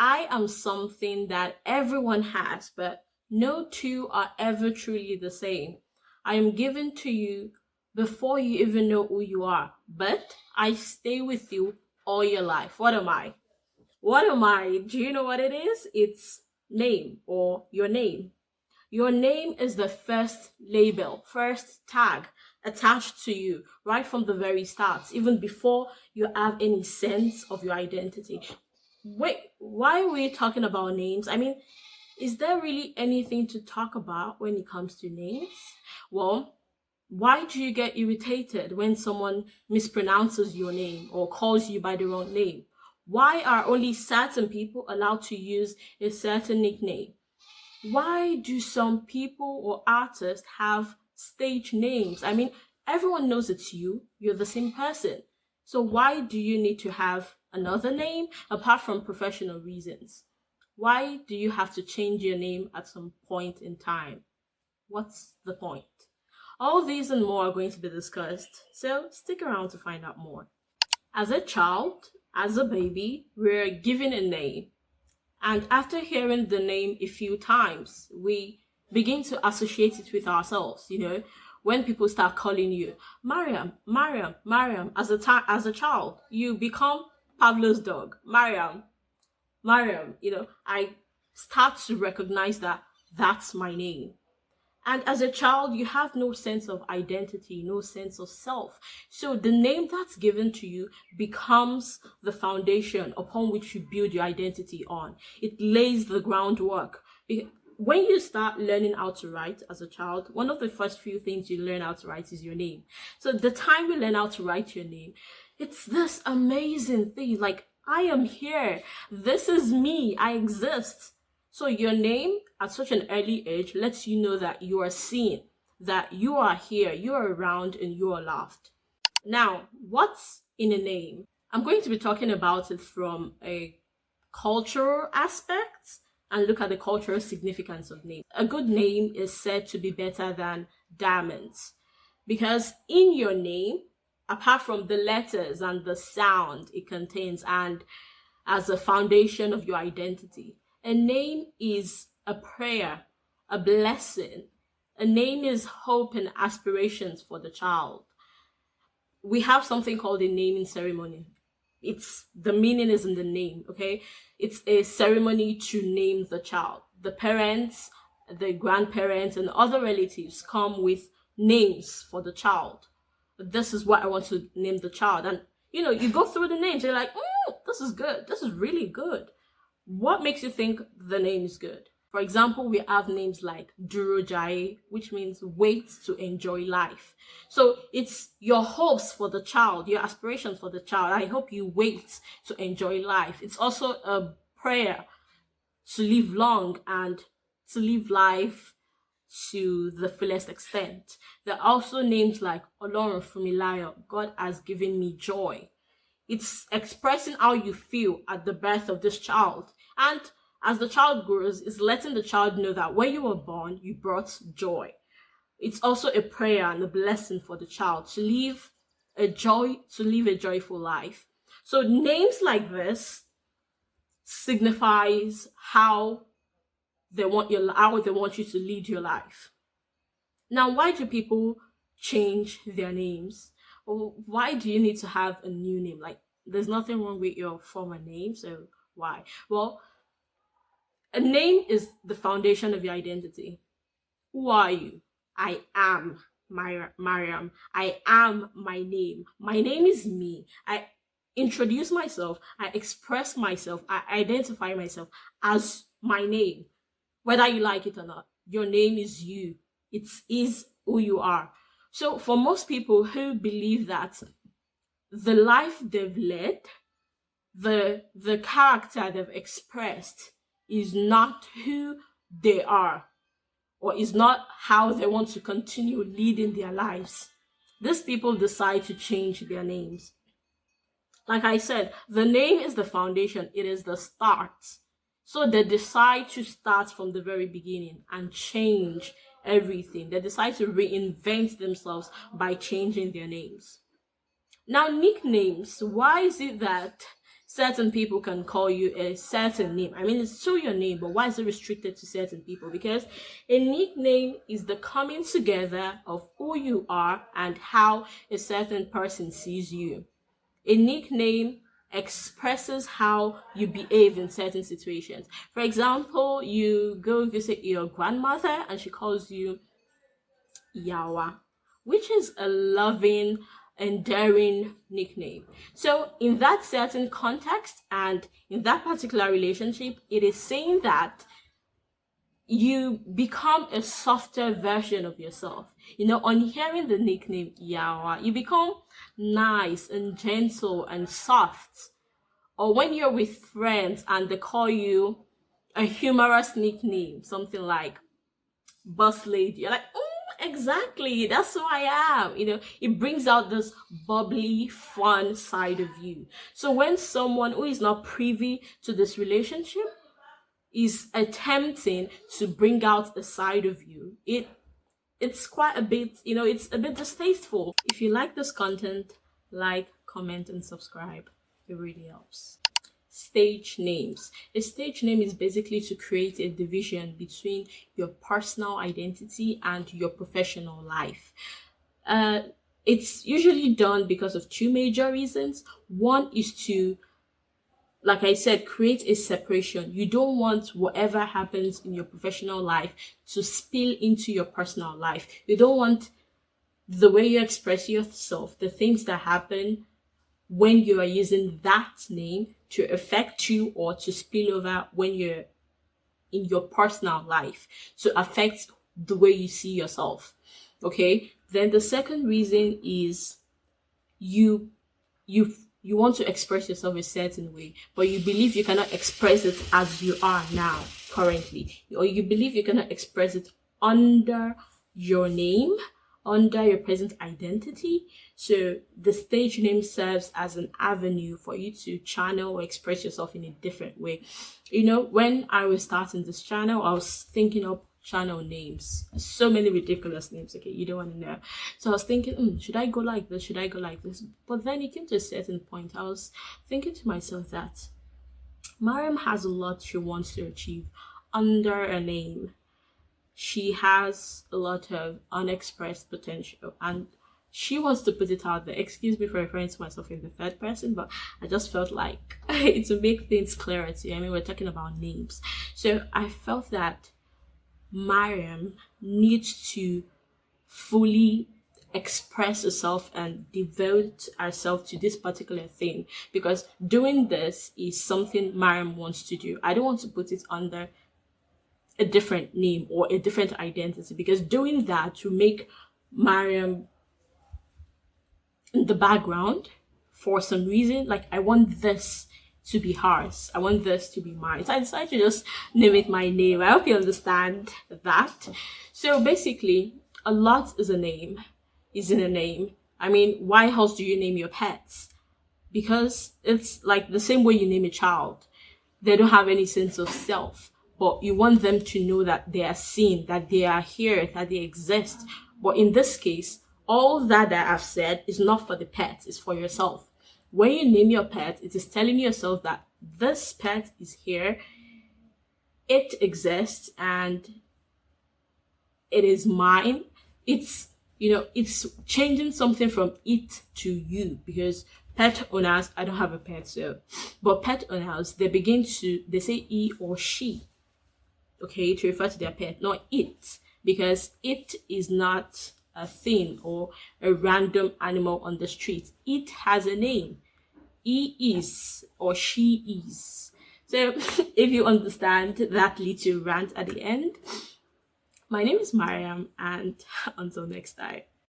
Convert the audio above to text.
I am something that everyone has, but no two are ever truly the same. I am given to you before you even know who you are, but I stay with you all your life. What am I? What am I? Do you know what it is? It's name or your name. Your name is the first label, first tag attached to you right from the very start, even before you have any sense of your identity. Wait, why are we talking about names? I mean, is there really anything to talk about when it comes to names? Well, why do you get irritated when someone mispronounces your name or calls you by the wrong name? Why are only certain people allowed to use a certain nickname? Why do some people or artists have stage names? I mean, everyone knows it's you. You're the same person. So why do you need to have another name apart from professional reasons? Why do you have to change your name at some point in time? What's the point? All these and more are going to be discussed, so stick around to find out more. As a child, as a baby, we're given a name. And after hearing the name a few times, we begin to associate it with ourselves, when people start calling you Maryam, Maryam, Maryam, as a child, you become Pavlov's dog, Maryam, Maryam, I start to recognize that that's my name. And as a child, you have no sense of identity, no sense of self. So the name that's given to you becomes the foundation upon which you build your identity on. It lays the groundwork. When you start learning how to write as a child, one of the first few things you learn how to write is your name. So the time you learn how to write your name, it's this amazing thing. Like, I am here. This is me. I exist. So your name at such an early age lets you know that you are seen, that you are here, you are around, and you are loved. Now, what's in a name? I'm going to be talking about it from a cultural aspect and look at the cultural significance of names. A good name is said to be better than diamonds because in your name, apart from the letters and the sound it contains and as a foundation of your identity, a name is a prayer, a blessing. A name is hope and aspirations for the child. We have something called a naming ceremony. The meaning is in the name, okay? It's a ceremony to name the child. The parents, the grandparents, and other relatives come with names for the child. This is what I want to name the child. And, you go through the names. You're like, this is good. This is really good. What makes you think the name is good? For example, we have names like Durojai, which means wait to enjoy life. So it's your hopes for the child, your aspirations for the child. I hope you wait to enjoy life. It's also a prayer to live long and to live life to the fullest extent. There are also names like Olorun Fumilayo, God has given me joy. It's expressing how you feel at the birth of this child. And as the child grows, it's letting the child know that when you were born, you brought joy. It's also a prayer and a blessing for the child to live a joyful life. So names like this signifies how they want you to lead your life. Now, why do people change their names? Or why do you need to have a new name? Like, there's nothing wrong with your former name, so why? Well, a name is the foundation of your identity. Who are you? I am Maryam. I am my name. My name is me. I introduce myself. I express myself. I identify myself as my name. Whether you like it or not, your name is you. It is who you are. So for most people who believe that the life they've led, the character they've expressed is not who they are, or is not how they want to continue leading their lives, these people decide to change their names. Like I said, the name is the foundation. It is the start. So they decide to start from the very beginning and change everything. They decide to reinvent themselves by changing their names. Now, nicknames. Why is it that certain people can call you a certain name. I mean, it's still your name, but why is it restricted to certain people? Because a nickname is the coming together of who you are and how a certain person sees you. A nickname expresses how you behave in certain situations. For example, you go visit your grandmother and she calls you Yawa, which is a loving, endearing nickname. So, in that certain context and in that particular relationship, it is saying that you become a softer version of yourself. You know, on hearing the nickname Yawa, you become nice and gentle and soft. Or when you're with friends and they call you a humorous nickname, something like Boss Lady, you're like, exactly, that's who I am. You know, it brings out this bubbly, fun side of you. So when someone who is not privy to this relationship is attempting to bring out a side of you, it's quite a bit, you know, it's a bit distasteful. If you like this content, like, comment, and subscribe. It really helps. Stage names. A stage name is basically to create a division between your personal identity and your professional life. It's usually done because of two major reasons. One is to, like I said, create a separation. You don't want whatever happens in your professional life to spill into your personal life. You don't want the way you express yourself, the things that happen when you are using that name, to affect you or to spill over when you're in your personal life, to affect the way you see yourself. Okay? Then the second reason is you want to express yourself a certain way, but you believe you cannot express it as you are now, currently, or you believe you cannot express it under your name, under your present identity. So the stage name serves as an avenue for you to channel or express yourself in a different way. You know, when I was starting this channel, I was thinking of channel names, so many ridiculous names. Okay, you don't want to know. So I was thinking, should I go like this, should I go like this? But then it came to a certain point, I was thinking to myself that Maryam has a lot she wants to achieve under a name. She has a lot of unexpressed potential and she wants to put it out there. Excuse me for referring to myself in the third person, but I just felt like to make things clearer to you. I mean, we're talking about names. So I felt that Maryam needs to fully express herself and devote herself to this particular thing, because doing this is something Maryam wants to do. I don't want to put it under a different name or a different identity, because doing that will make Maryam in the background for some reason. Like, I want this to be hers, I want this to be mine, so I decided to just name it my name. I hope you understand that. So basically, a lot is a name, is in a name. I mean, why else do you name your pets? Because it's like the same way you name a child. They don't have any sense of self, but you want them to know that they are seen, that they are here, that they exist. But in this case, all that I've said is not for the pet, it's for yourself. When you name your pet, it is telling yourself that this pet is here, it exists, and it is mine. It's, you know, it's changing something from it to you, because pet owners, I don't have a pet, so, but pet owners, they say he or she, okay, to refer to their pet, not it, because it is not a thing or a random animal on the street. It has a name. He is or she is. So if you understand that little rant at the end, my name is Maryam, and until next time.